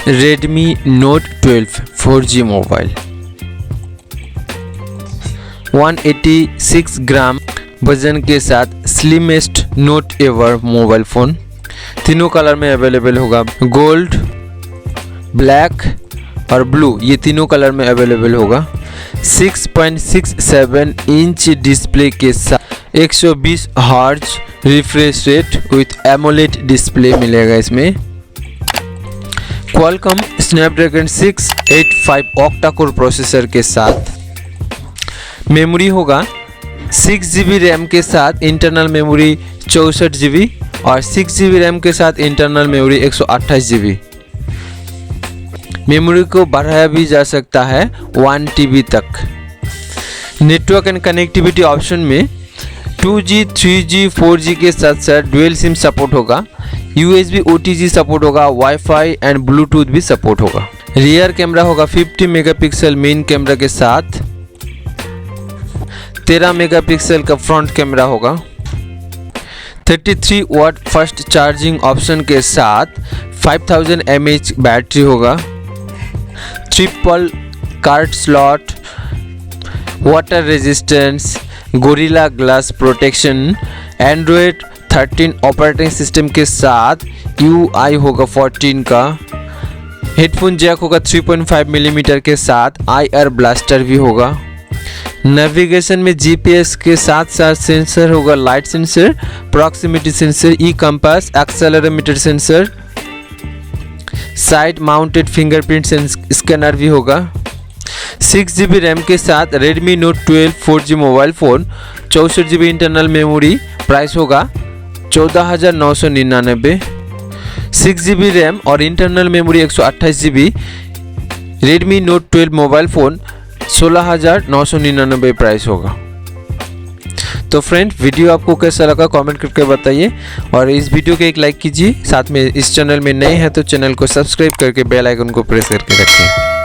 Redmi Note 12 4G mobile 186 ग्राम वजन के साथ slimmest note ever mobile phone. तीनों कलर में अवेलेबल होगा, गोल्ड, ब्लैक और ब्लू, ये तीनों कलर में अवेलेबल होगा। 6.67 इंच डिस्प्ले के साथ 120 hertz refresh rate with AMOLED display मिलेगा इसमें। Qualcomm Snapdragon 685 octa core processor के साथ। मेमोरी होगा 6 GB रैम के साथ इंटरनल मेमोरी 64 GB और 6 GB रैम के साथ इंटरनल मेमोरी 128 GB। मेमोरी को बढ़ाया भी जा सकता है 1 TB तक। नेटवर्क एंड कनेक्टिविटी ऑप्शन में 2G, 3G, 4G के साथ साथ डुअल सिम सपोर्ट होगा, USB OTG सपोर्ट होगा, वाईफाई एंड ब्लूटूथ भी सपोर्ट होगा। रियर कैमरा होगा 50 मेगापिक्सल मेन कैमरा के साथ, 13 मेगापिक्सल का फ्रंट कैमरा होगा, 33 वाट फास्ट चार्जिंग ऑप्शन के साथ 5000 mAh बैटरी होगा, triple card slot, water resistance, gorilla glass protection, Android 13 operating system के साथ UI होगा 14 का, हेडफोन जैक होगा 3.5 मिलीमीटर के साथ, IR ब्लास्टर भी होगा। नेविगेशन में GPS के साथ साथ सेंसर होगा, light sensor, proximity sensor, e compass, accelerometer sensor, side mounted fingerprint scanner भी होगा। 6 GB रैम के साथ Redmi Note 12 4G mobile phone, 64 GB internal memory, price होगा 14,999। 6 GB रैम और internal memory 128 GB Redmi Note 12 mobile phone 16,999 price होगा। तो friend, video आपको कैसा लगा कमेंट करके बताइए और इस वीडियो को एक लाइक कीजिए। साथ में इस चैनल में नए हैं तो चैनल को सब्सक्राइब करके बेल आइकन को प्रेस करके रखें।